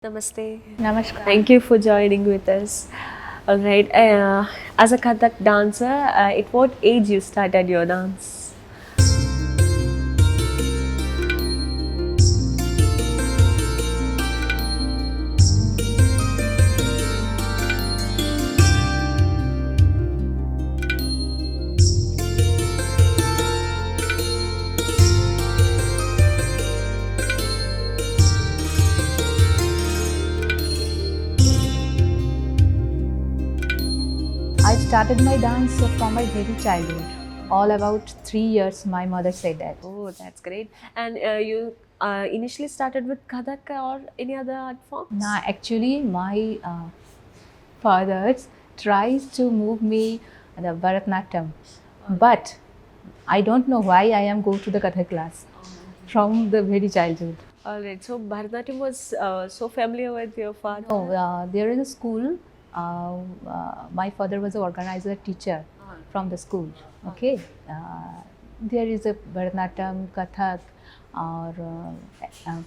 Namaste. Namaskar. Thank you for joining with us. All right. As a Kathak dancer, at what age you started your dance? I started my dance from my very childhood. All about 3 years, my mother said that. Oh, that's great. And you initially started with Kathak or any other art forms? Now, actually, my father tries to move me the Bharatanatyam, but I don't know why I am go to the Kathak class from the very childhood. All right. So Bharatanatyam was so familiar with your father? No, there is a school. My father was an organizer teacher from the school. Okay, there is a Bharatanatyam, Kathak, or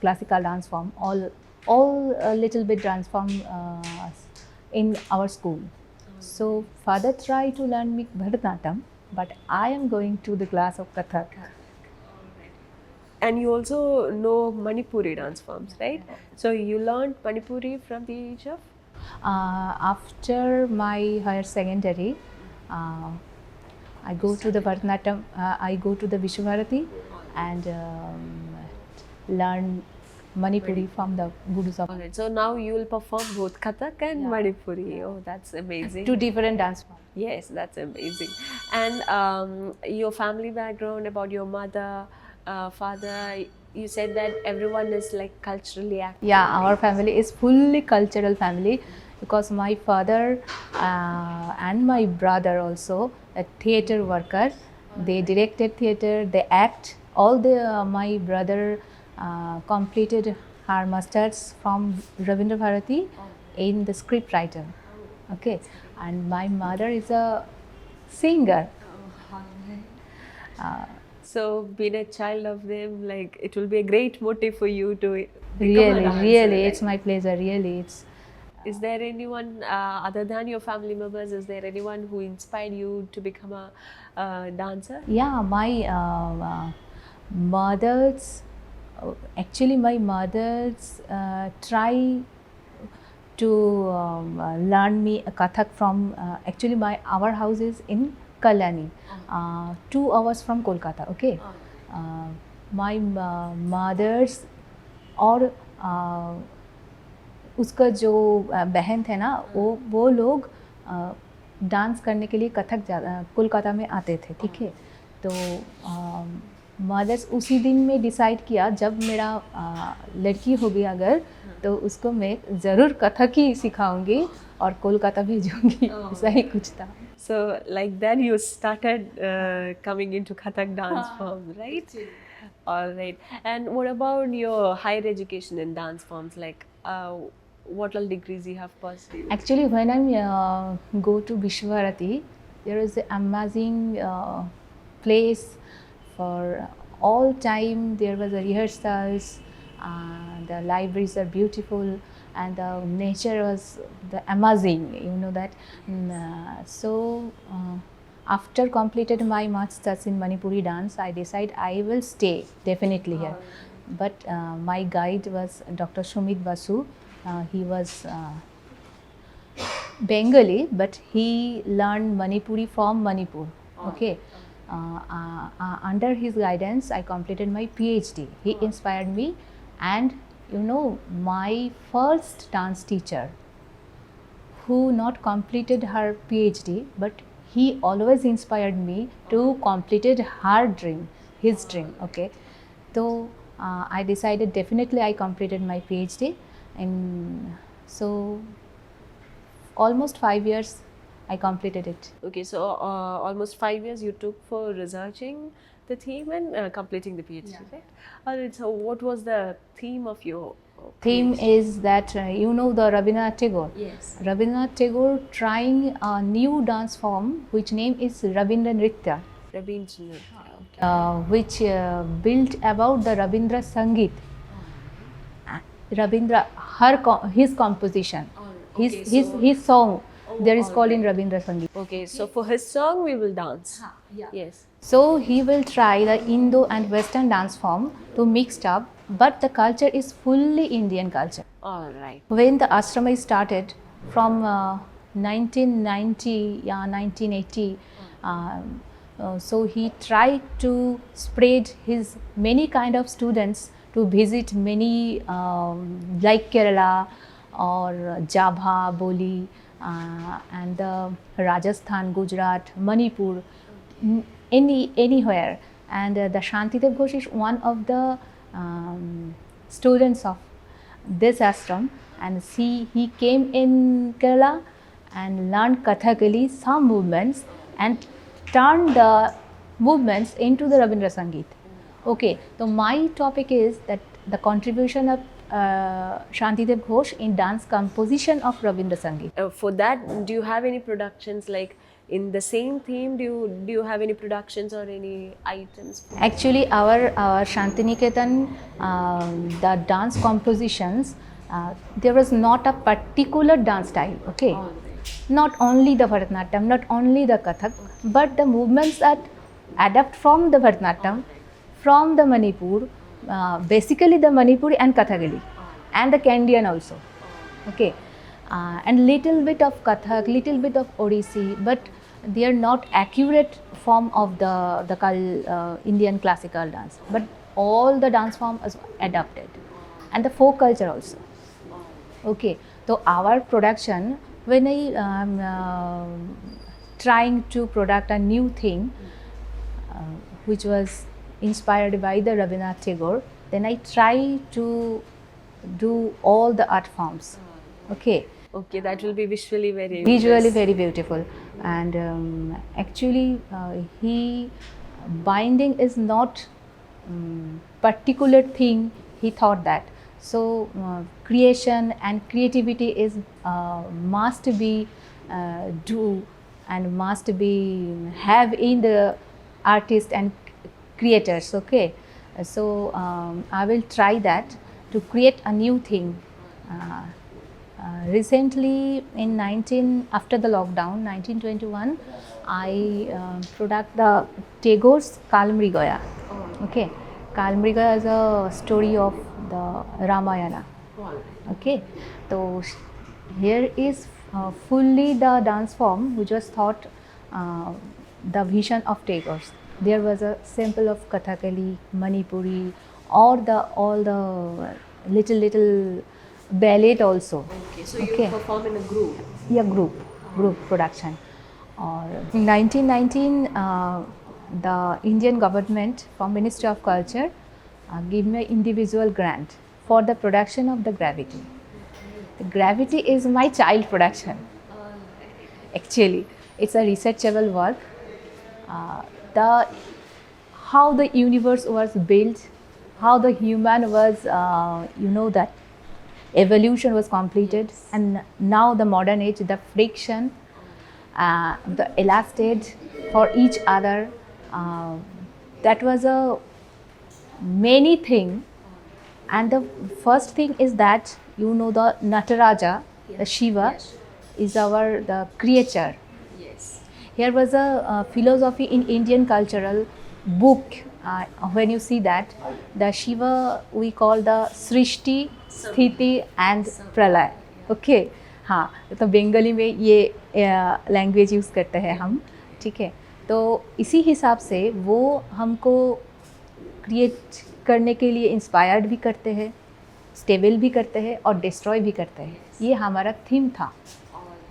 classical dance form. All a little bit dance form in our school. So father tried to learn me Bharatanatyam, but I am going to the class of Kathak. And you also know Manipuri dance forms, right? So you learned Manipuri from the age of? After my higher secondary, I go to the Bharatanatyam, I go to the Vishwabharati and learn Manipuri from the Gurus of All right. So now you will perform both Kathak and Manipuri. Oh, that's amazing. two different dance forms. Yes, that's amazing. And your family background, about your mother, father, you said that everyone is like culturally active. Yeah, our family is fully cultural family because my father and my brother also a theater worker. They directed theater, they act. All the my brother completed her masters from Rabindra Bharati in the script writer. Okay, and my mother is a singer. So being a child of them, like it will be a great motive for you to become a Really, dancer, really, right? it's my pleasure. Really, it's. Is there anyone other than your family members? Is there anyone who inspired you to become a dancer? Yeah, my mother's actually my mother's try to learn me a Kathak from actually our house is in Kalyani, 2 hours from Kolkata. Okay, my mother's और उसका जो बहन थे ना वो लोग dance करने के लिए कथक कोलकाता में आते थे, ठीक है। तो मदर्स उसी दिन में डिसाइड किया जब मेरा लड़की होगी अगर तो उसको मैं ज़रूर कथक ही सिखाऊंगी और कोलकाता भेजूंगी। ऐसा ही कुछ था। So like that you started coming into Kathak dance form, right? All right. And what about your higher education in dance forms? Like what all degrees you have pursued? Actually, when I go to Vishwabharati, there is an amazing place for all time. There was a rehearsals, the libraries are beautiful, and the nature was amazing. You know that. So after completed my masters in Manipuri dance, I decide I will stay definitely here. But my guide was Dr. Shumit Basu. He was Bengali, but he learned Manipuri from Manipur. Okay. Under his guidance, I completed my PhD. He inspired me, and you know, my first dance teacher, who not completed her PhD, but he always inspired me to completed her dream, his dream. Okay, so I decided definitely I completed my PhD, and so almost 5 years I completed it. Okay, so almost 5 years you took for researching the theme and completing the PhD, right? All right, so what was the theme of your Theme is that you know the Rabindranath Tagore. Yes. Rabindranath Tagore trying a new dance form which name is Rabindra Nritya, Rabindranath. which built about the Rabindra Sangeet. Rabindra, his composition, okay, his song. There is all called in Rabindra Sangeet. Okay, so for his song we will dance. Yes. So he will try the Indo and Western dance form to mixed up, but the culture is fully Indian culture. All right. When the ashrama is started from 1990, 1980, so he tried to spread his many kind of students to visit many like Kerala or Jabha, Boli, and Rajasthan, Gujarat, Manipur, anywhere. And the Shantidev Ghosh is one of the students of this ashram, and he came in Kerala and learned Kathakali, some movements, and turned the movements into the Rabindra Sangeet. Okay, so my topic is that the contribution of Shantidev Ghosh in dance composition of Rabindra Sangeet. For that, do you have any productions like in the same theme? Do you have any productions or any items? Actually, our Shantiniketan, the dance compositions, there was not a particular dance style. Okay, not only the Bharatanatyam, not only the Kathak, but the movements that adapt from the Bharatanatyam, from the Manipur, basically the Manipuri and Kathakali, and the Kandyan also. Okay, and little bit of Kathak, little bit of Odissi, but they are not accurate form of the Indian classical dance. But all the dance form is adapted, and the folk culture also. Okay, so our production, when I trying to product a new thing, which was inspired by the Rabindranath Tagore, then I try to do all the art forms. Okay. Okay, that will be visually very Visually very beautiful, and actually he binding is not particular thing. He thought that, so creation and creativity is must be do and must be have in the artist and creators. Okay, so I will try that to create a new thing. Recently, after the lockdown, 1921, I product the Tagore's Kalmrigoya. Okay, Kalmrigoya is a story of the Ramayana. Okay, so here is fully the dance form which was thought the vision of Tagore's. There was a sample of Kathakali, Manipuri, all the little ballet also. Okay, so you perform in a group? Yeah, group production. Or in 1919, the Indian government from Ministry of Culture gave me an individual grant for the production of the Gravity. The Gravity is my child production. Actually, it's a researchable work. How the universe was built, how the human was, that evolution was completed, and now the modern age, the friction, the elastate for each other, that was a many thing. And the first thing is that the Nataraja, the Shiva, is the creature. Yes. Here was a philosophy in Indian cultural book. When you see that, the Shiva we call the Srishti, Sthiti and Pralay. Okay, हाँ, तो बंगाली में ये language use करते हैं हम, ठीक है. तो इसी हिसाब से वो हमको क्रिएट करने के लिए इंस्पायर्ड भी करते हैं, स्टेबल भी करते हैं और डिस्ट्रॉय भी करते हैं. ये हमारा थीम था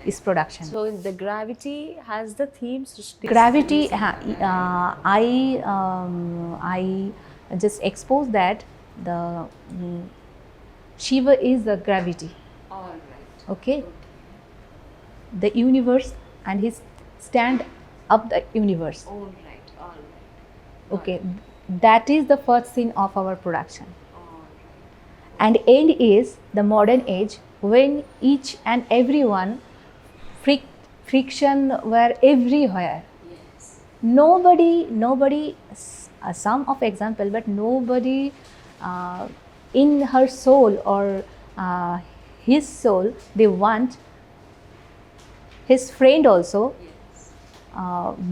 इस production. So the Gravity has the theme Srishti. Gravity, I just expose that the Shiva is the gravity. All right. Okay. The universe, and he stand up the universe. All right. All right. Okay. That is the first scene of our production. All right. And end is the modern age, when each and everyone friction were everywhere. Yes. Nobody, some of example, but nobody in her soul or his soul, they want his friend also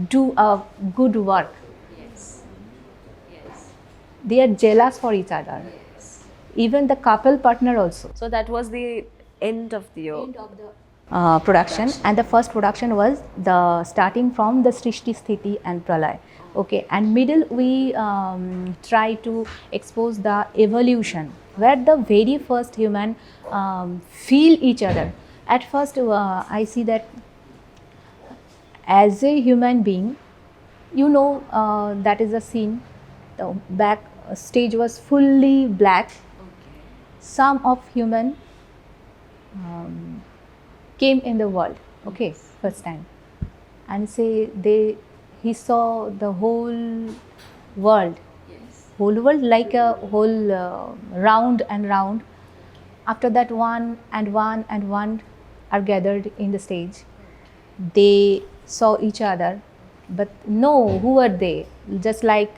do a good work. Yes. Yes. They are jealous for each other. Yes. Even the couple partner also. So that was the end of the Production, and the first production was the starting from the Srishti, Sthiti and Pralay. Okay, and middle we try to expose the evolution where the very first human feel each other. At first I see that as a human being, that is a scene. The back stage was fully black. Okay. Some of human came in the world, okay, first time, and say he saw the whole world, Yes. like a whole round and round. After that, one and one are gathered in the stage. They saw each other, but no, who are they? Just like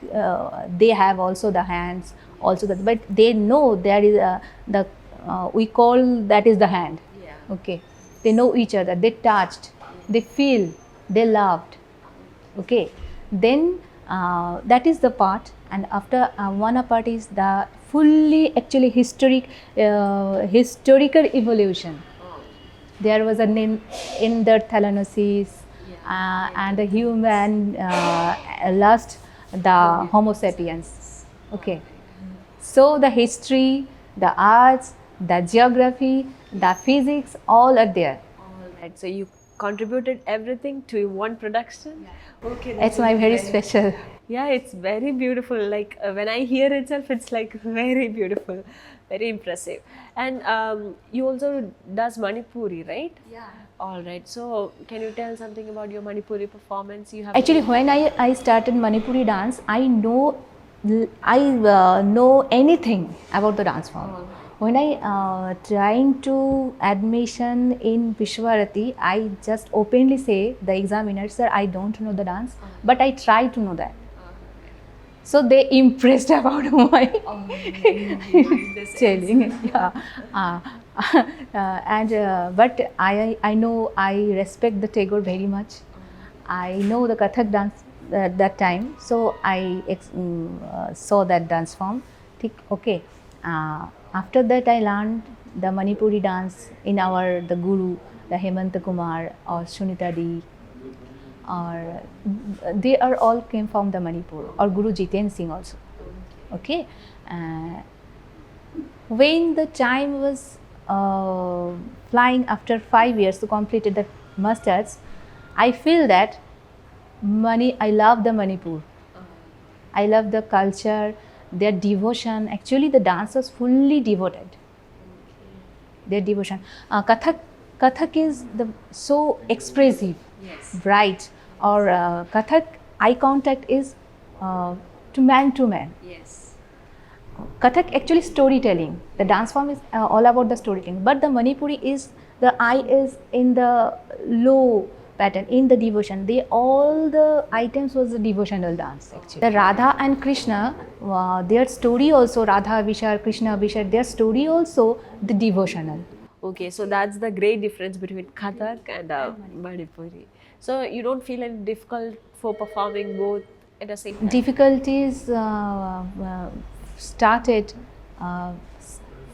they have also the hands, also that, but they know there is we call that is the hand. Yeah. Okay, they know each other. They touched, they feel, they loved. Okay, then that is the part, and after one part is the fully actually historical evolution. Oh. There was an Neanderthalosis, and the human lost the Homo sapiens. Okay, so the history, the arts, the geography, the physics, all are there. All right. So you contributed everything to one production. Okay. It's my very special. Yeah, it's very beautiful. Like when I hear itself, it's like very beautiful, very impressive. And you also does Manipuri, right? Yeah. All right. So can you tell something about your Manipuri performance? You have Actually, when I started Manipuri dance, I know anything about the dance form. Oh. When I trying to admission in Vishwarati, I just openly say the examiner, sir, I don't know the dance, but I try to know that. So they impressed about my telling, yeah. But I know I respect the Tagore very much. I know the Kathak dance at that time, so I saw that dance form. Okay. After that, I learned the Manipuri dance in the guru, the Hemanta Kumar or Sunita Di, or they are all came from the Manipur, or Guru Jiten Singh also. Okay, when the time was flying after 5 years to complete the masters, I feel that I love the Manipur. I love the culture, their devotion. Actually, the dance was fully devoted. Their devotion. Kathak is so expressive, Yes. bright, or Kathak eye contact is to man. Yes. Kathak actually storytelling. The dance form is all about the storytelling, but the Manipuri is the eye is in the low pattern, in the devotion. All the items was a devotional dance actually. The Radha and Krishna, their story also, Radha Vishar, Krishna Vishar, their story also the devotional. Okay, so that's the great difference between Kathak and Manipuri. So you don't feel any difficult for performing both at the same time? Difficulties started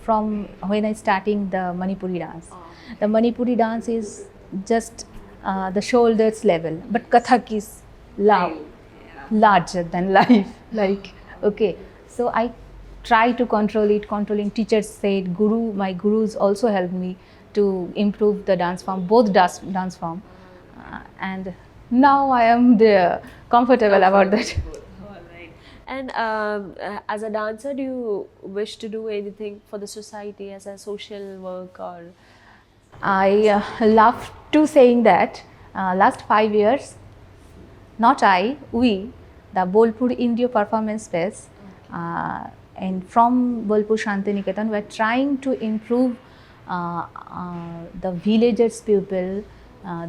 from when I starting the Manipuri dance. The Manipuri dance is just the shoulders level, but Kathak is loud, larger than life. Like, okay, so I try to control it. Controlling teachers said, my gurus also helped me to improve the dance form, both dance form, and now I am comfortable about that. All right. And as a dancer, do you wish to do anything for the society as a social work or? I love to saying that last 5 years, not I, we, the Bolpur Indio Performance Space, and from Bolpur Shantiniketan, we are trying to improve the villagers' people,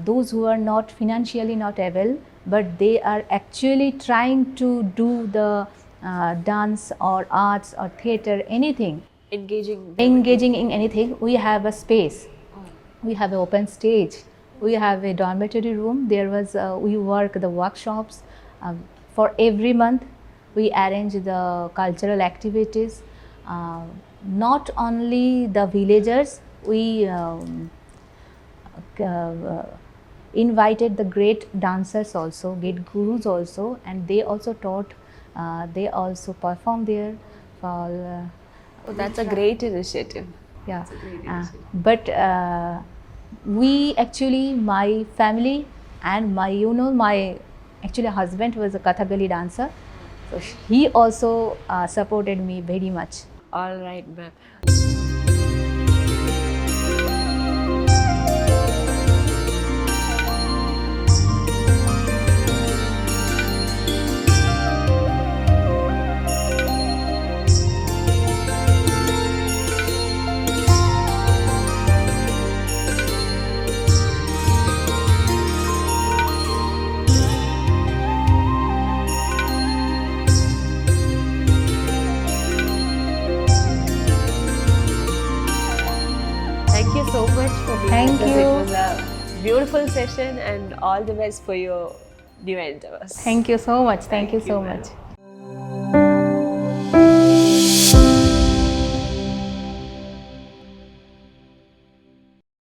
those who are not financially not able, but they are actually trying to do the dance or arts or theatre, anything. engaging in anything. We have a space. We have an open stage. We have a dormitory room. There was we work the workshops for every month. We arrange the cultural activities. Not only the villagers. We invited the great dancers also, great gurus also, and they also taught. They also performed there for. Oh, that's a great initiative. Yeah, a great initiative. but we actually, my family and my, my actually husband was a Kathakali dancer, so he also supported me very much. All right, ma'am. Thank you so much for being Thank with us. you. It was a beautiful session and all the best for your new endeavors. Thank you so much. Thank you so ma'am. much.